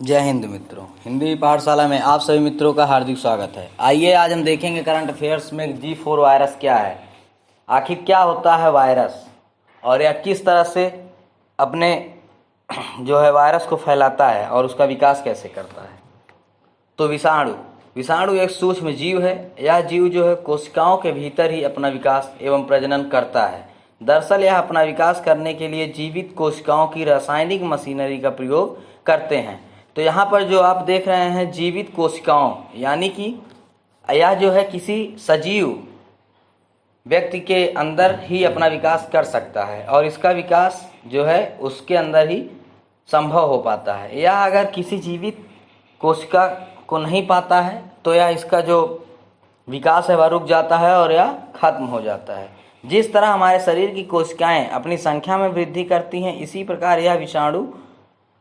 जय हिंद मित्रों। हिंदी पाठशाला में आप सभी मित्रों का हार्दिक स्वागत है। आइए आज हम देखेंगे करंट अफेयर्स में G4 वायरस क्या है, आखिर क्या होता है वायरस और यह किस तरह से अपने जो है वायरस को फैलाता है और उसका विकास कैसे करता है। तो विषाणु एक सूक्ष्म जीव है। यह जीव जो है कोशिकाओं के भीतर ही अपना विकास एवं प्रजनन करता है। दरअसल यह अपना विकास करने के लिए जीवित कोशिकाओं की रासायनिक मशीनरी का प्रयोग करते हैं। तो यहाँ पर जो आप देख रहे हैं जीवित कोशिकाओं, यानी कि यह जो है किसी सजीव व्यक्ति के अंदर ही अपना विकास कर सकता है और इसका विकास जो है उसके अंदर ही संभव हो पाता है। यह अगर किसी जीवित कोशिका को नहीं पाता है तो यह इसका जो विकास है वह रुक जाता है और यह खत्म हो जाता है। जिस तरह हमारे शरीर की कोशिकाएं अपनी संख्या में वृद्धि करती हैं, इसी प्रकार यह विषाणु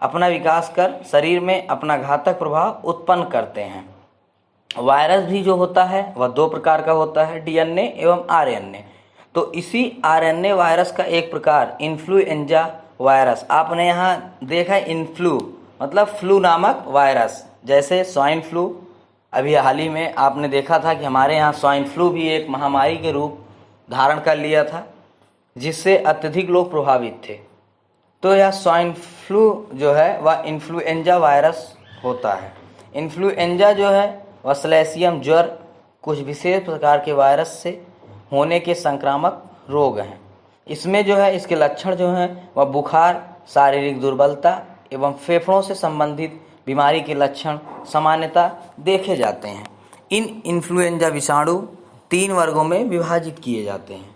अपना विकास कर शरीर में अपना घातक प्रभाव उत्पन्न करते हैं। वायरस भी जो होता है वह दो प्रकार का होता है, डीएनए एवं आरएनए। तो इसी आरएनए वायरस का एक प्रकार इन्फ्लुएंजा वायरस, आपने यहाँ देखा इन्फ्लू मतलब फ्लू नामक वायरस, जैसे स्वाइन फ्लू। अभी हाल ही में आपने देखा था कि हमारे यहाँ स्वाइन फ्लू भी एक महामारी के रूप धारण कर लिया था, जिससे अत्यधिक लोग प्रभावित थे। तो यह स्वाइन फ्लू जो है वह इन्फ्लुएंजा वायरस होता है। इन्फ्लुएंजा जो है वह स्लेशियम ज्वर कुछ विशेष प्रकार के वायरस से होने के संक्रामक रोग हैं। इसमें जो है इसके लक्षण जो हैं वह बुखार, शारीरिक दुर्बलता एवं फेफड़ों से संबंधित बीमारी के लक्षण सामान्यतः देखे जाते हैं। इन इन्फ्लुएंजा विषाणु 3 वर्गों में विभाजित किए जाते हैं,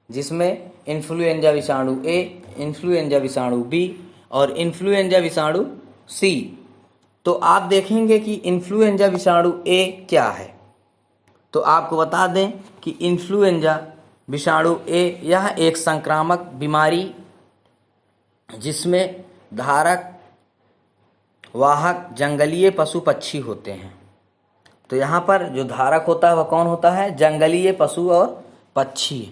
जिसमें इन्फ्लुएंजा विषाणु ए, इन्फ्लुएंजा विषाणु बी और इन्फ्लुएंजा विषाणु सी। तो आप देखेंगे कि इन्फ्लुएंजा विषाणु ए क्या है। तो आपको बता दें कि इन्फ्लुएंजा विषाणु ए यह एक संक्रामक बीमारी जिसमें धारक वाहक जंगलीय पशु पक्षी होते हैं। तो यहाँ पर जो धारक होता है वह कौन होता है? जंगलीय पशु और पक्षी।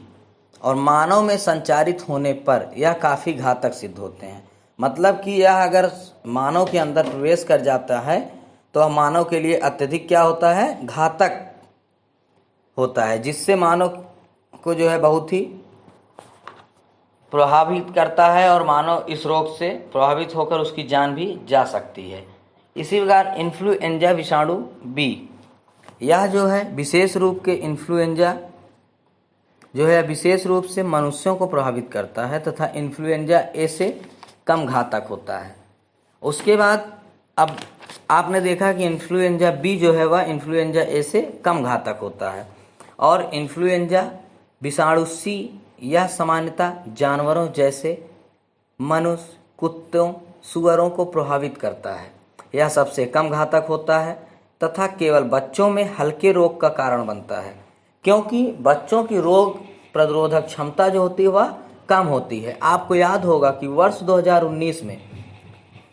और मानव में संचारित होने पर यह काफ़ी घातक सिद्ध होते हैं। मतलब कि यह अगर मानव के अंदर प्रवेश कर जाता है तो वह मानव के लिए अत्यधिक क्या होता है? घातक होता है, जिससे मानव को जो है बहुत ही प्रभावित करता है और मानव इस रोग से प्रभावित होकर उसकी जान भी जा सकती है। इसी प्रकार इन्फ्लुएंजा विषाणु बी, यह जो है विशेष रूप के इन्फ्लुएंजा जो है विशेष रूप से मनुष्यों को प्रभावित करता है तथा इन्फ्लुएंजा ए से कम घातक होता है। उसके बाद अब आपने देखा कि इन्फ्लुएंजा बी जो है वह इन्फ्लुएंजा ए से कम घातक होता है। और इन्फ्लुएंजा विषाणु सी यह सामान्यतः जानवरों जैसे मनुष्य, कुत्तों, सुअरों को प्रभावित करता है। यह सबसे कम घातक होता है तथा केवल बच्चों में हल्के रोग का कारण बनता है, क्योंकि बच्चों की रोग प्रतिरोधक क्षमता जो होती है वह कम होती है। आपको याद होगा कि वर्ष 2019 में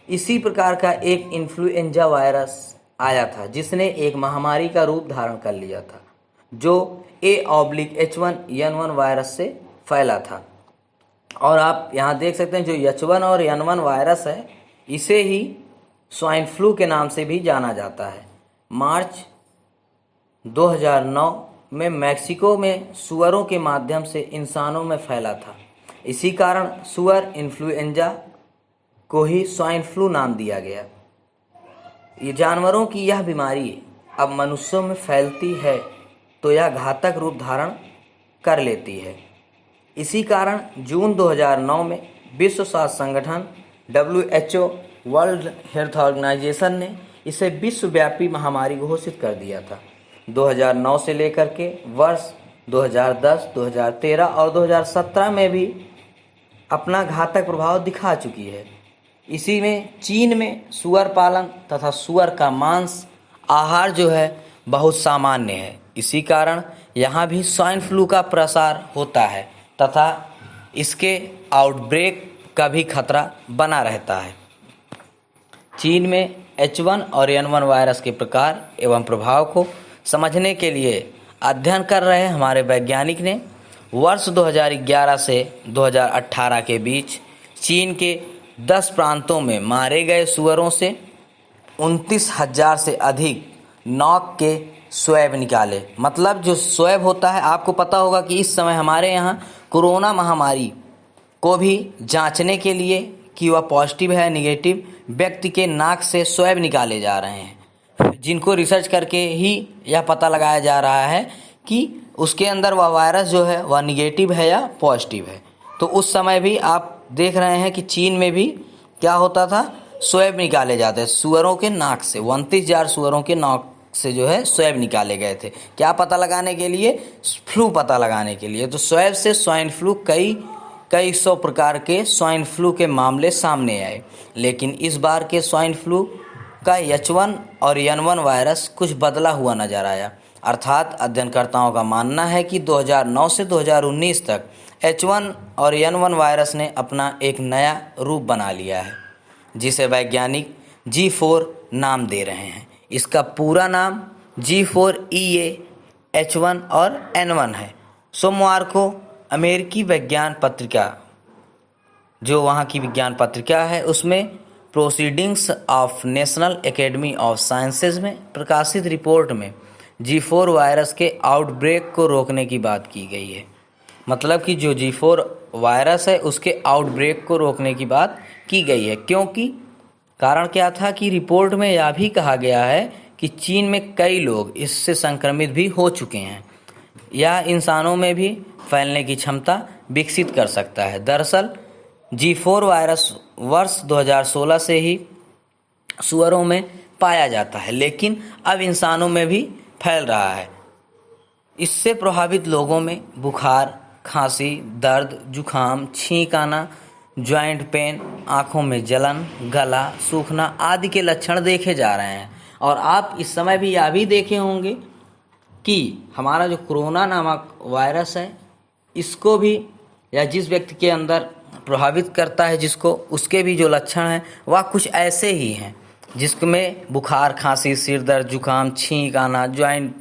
इसी प्रकार का एक इन्फ्लुएंजा वायरस आया था, जिसने एक महामारी का रूप धारण कर लिया था, जो A/H1N1 वायरस से फैला था। और आप यहाँ देख सकते हैं जो H1 और N1 वायरस है, इसे ही स्वाइन फ्लू के नाम से भी जाना जाता है। मार्च 2009 में मैक्सिको में सुअरों के माध्यम से इंसानों में फैला था। इसी कारण सुअर इन्फ्लुएंजा को ही स्वाइन फ्लू नाम दिया गया। ये जानवरों की यह बीमारी अब मनुष्यों में फैलती है तो यह घातक रूप धारण कर लेती है। इसी कारण जून 2009 में विश्व स्वास्थ्य संगठन WHO वर्ल्ड हेल्थ ऑर्गेनाइजेशन ने इसे विश्वव्यापी महामारी घोषित कर दिया था। 2009 से लेकर के वर्ष 2010, 2013 और 2017 में भी अपना घातक प्रभाव दिखा चुकी है। इसी में चीन में सुअर पालन तथा सुअर का मांस आहार जो है बहुत सामान्य है। इसी कारण यहाँ भी स्वाइन फ्लू का प्रसार होता है तथा इसके आउटब्रेक का भी खतरा बना रहता है। चीन में H1 और N1 वायरस के प्रकार एवं प्रभाव को समझने के लिए अध्ययन कर रहे हमारे वैज्ञानिक ने वर्ष 2011 से 2018 के बीच चीन के 10 प्रांतों में मारे गए सुअरों से 29,000 से अधिक नॉक के स्वैब निकाले। मतलब जो स्वैब होता है, आपको पता होगा कि इस समय हमारे यहाँ कोरोना महामारी को भी जांचने के लिए कि वह पॉजिटिव है निगेटिव, व्यक्ति के नाक से स्वैब निकाले जा रहे हैं, जिनको रिसर्च करके ही यह पता लगाया जा रहा है कि उसके अंदर वह वायरस जो है वह निगेटिव है या पॉजिटिव है। तो उस समय भी आप देख रहे हैं कि चीन में भी क्या होता था, स्वैब निकाले जाते हैं सुअरों के नाक से। 29,000 सुअरों के नाक से जो है स्वैब निकाले गए थे। क्या पता लगाने के लिए? फ्लू पता लगाने के लिए। तो स्वैब से स्वाइन फ्लू कई सौ प्रकार के स्वाइन फ्लू के मामले सामने आए, लेकिन इस बार के स्वाइन फ्लू का H1 और N1 वायरस कुछ बदला हुआ नजर आया। अर्थात अध्ययनकर्ताओं का मानना है कि 2009 से 2019 तक H1 और N1 वायरस ने अपना एक नया रूप बना लिया है, जिसे वैज्ञानिक G4 नाम दे रहे हैं। इसका पूरा नाम G4EA H1 और N1 है। सोमवार को अमेरिकी विज्ञान पत्रिका, जो वहाँ की विज्ञान पत्रिका है, उसमें proceedings of national academy of sciences में प्रकाशित रिपोर्ट में G4 वायरस के आउटब्रेक को रोकने की बात की गई है। मतलब कि जो G4 वायरस है उसके आउटब्रेक को रोकने की बात की गई है, क्योंकि कारण क्या था कि रिपोर्ट में यह भी कहा गया है कि चीन में कई लोग इससे संक्रमित भी हो चुके हैं। यह इंसानों में भी फैलने की क्षमता विकसित कर सकता है। दरअसल G4 वायरस वर्ष 2016 से ही सुअरों में पाया जाता है, लेकिन अब इंसानों में भी फैल रहा है। इससे प्रभावित लोगों में बुखार, खांसी, दर्द, जुखाम, छींक आना, जॉइंट पेन, आँखों में जलन, गला सूखना आदि के लक्षण देखे जा रहे हैं। और आप इस समय भी यह भी देखे होंगे कि हमारा जो कोरोना नामक वायरस है, इसको भी या जिस व्यक्ति के अंदर प्रभावित करता है जिसको, उसके भी जो लक्षण हैं वह कुछ ऐसे ही हैं, जिसमें बुखार, खांसी, सिर दर्द, जुकाम, छींक आना, जॉइंट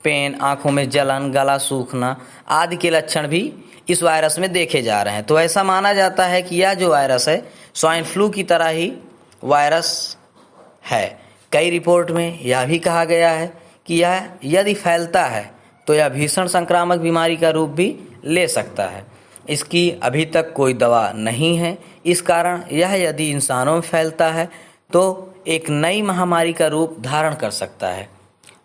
पेन, आँखों में जलन, गला सूखना आदि के लक्षण भी इस वायरस में देखे जा रहे हैं। तो ऐसा माना जाता है कि यह जो वायरस है स्वाइन फ्लू की तरह ही वायरस है। कई रिपोर्ट में यह भी कहा गया है कि यह यदि फैलता है तो यह भीषण संक्रामक बीमारी का रूप भी ले सकता है। इसकी अभी तक कोई दवा नहीं है। इस कारण यह यदि इंसानों में फैलता है तो एक नई महामारी का रूप धारण कर सकता है।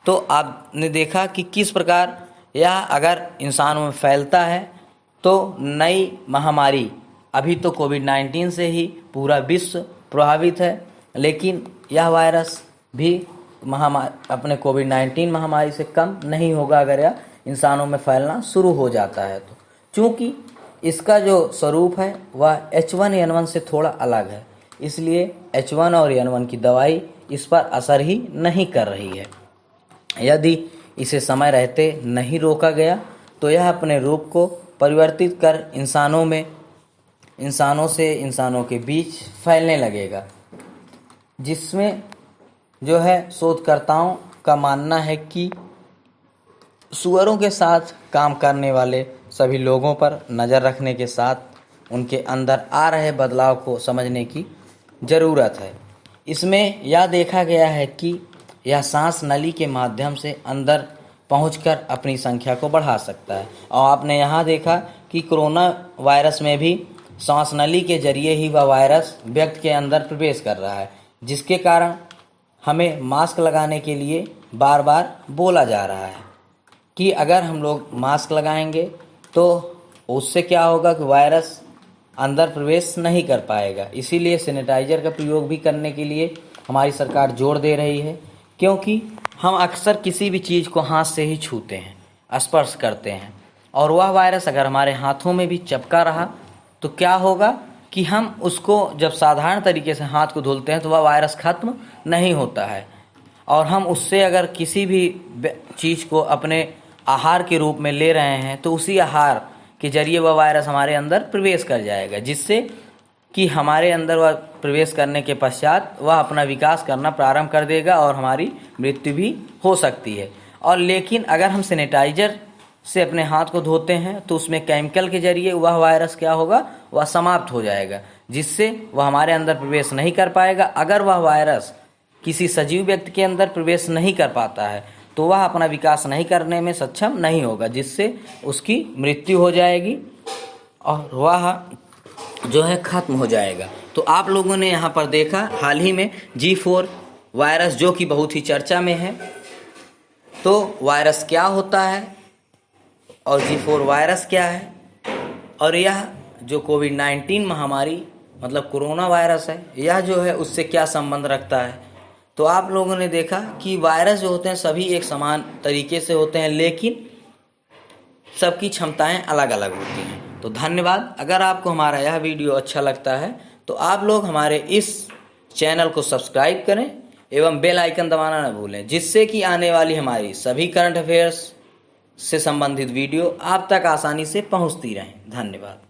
तो आपने देखा कि किस प्रकार यह अगर इंसानों में फैलता है तो नई महामारी, अभी तो कोविड-19 से ही पूरा विश्व प्रभावित है, लेकिन यह वायरस भी अपने कोविड-19 महामारी से कम नहीं होगा अगर यह इंसानों में फैलना शुरू हो जाता है। तो चूँकि इसका जो स्वरूप है वह H1N1 से थोड़ा अलग है, इसलिए H1 और N1 की दवाई इस पर असर ही नहीं कर रही है। यदि इसे समय रहते नहीं रोका गया तो यह अपने रूप को परिवर्तित कर इंसानों से इंसानों के बीच फैलने लगेगा, जिसमें जो है शोधकर्ताओं का मानना है कि सुअरों के साथ काम करने वाले सभी लोगों पर नज़र रखने के साथ उनके अंदर आ रहे बदलाव को समझने की ज़रूरत है। इसमें यह देखा गया है कि यह सांस नली के माध्यम से अंदर पहुंचकर अपनी संख्या को बढ़ा सकता है। और आपने यहाँ देखा कि कोरोना वायरस में भी सांस नली के जरिए ही वह वायरस व्यक्ति के अंदर प्रवेश कर रहा है, जिसके कारण हमें मास्क लगाने के लिए बार बार बोला जा रहा है कि अगर हम लोग मास्क लगाएंगे तो उससे क्या होगा कि वायरस अंदर प्रवेश नहीं कर पाएगा। इसीलिए सैनिटाइजर का प्रयोग भी करने के लिए हमारी सरकार जोर दे रही है, क्योंकि हम अक्सर किसी भी चीज़ को हाथ से ही छूते हैं, स्पर्श करते हैं, और वह वायरस अगर हमारे हाथों में भी चिपका रहा तो क्या होगा कि हम उसको जब साधारण तरीके से हाथ को धुलते हैं तो वह वायरस खत्म नहीं होता है, और हम उससे अगर किसी भी चीज़ को अपने आहार के रूप में ले रहे हैं तो उसी आहार के जरिए वह वायरस हमारे अंदर प्रवेश कर जाएगा, जिससे कि हमारे अंदर वह प्रवेश करने के पश्चात वह अपना विकास करना प्रारंभ कर देगा और हमारी मृत्यु भी हो सकती है। और लेकिन अगर हम सैनिटाइजर से अपने हाथ को धोते हैं तो उसमें केमिकल के जरिए वह वायरस क्या होगा, वह समाप्त हो जाएगा, जिससे वह हमारे अंदर प्रवेश नहीं कर पाएगा। अगर वह वायरस किसी सजीव व्यक्ति के अंदर प्रवेश नहीं कर पाता है तो वह अपना विकास नहीं करने में सक्षम नहीं होगा, जिससे उसकी मृत्यु हो जाएगी और वह जो है खत्म हो जाएगा। तो आप लोगों ने यहाँ पर देखा हाल ही में G4 वायरस जो कि बहुत ही चर्चा में है। तो वायरस क्या होता है और G4 वायरस क्या है और यह जो कोविड-19 महामारी मतलब कोरोना वायरस है, यह जो है उससे क्या संबंध रखता है। तो आप लोगों ने देखा कि वायरस जो होते हैं सभी एक समान तरीके से होते हैं, लेकिन सबकी क्षमताएं अलग अलग होती हैं। तो धन्यवाद। अगर आपको हमारा यह वीडियो अच्छा लगता है तो आप लोग हमारे इस चैनल को सब्सक्राइब करें एवं बेल आइकन दबाना न भूलें, जिससे कि आने वाली हमारी सभी करंट अफेयर्स से संबंधित वीडियो आप तक आसानी से पहुंचती रहें। धन्यवाद।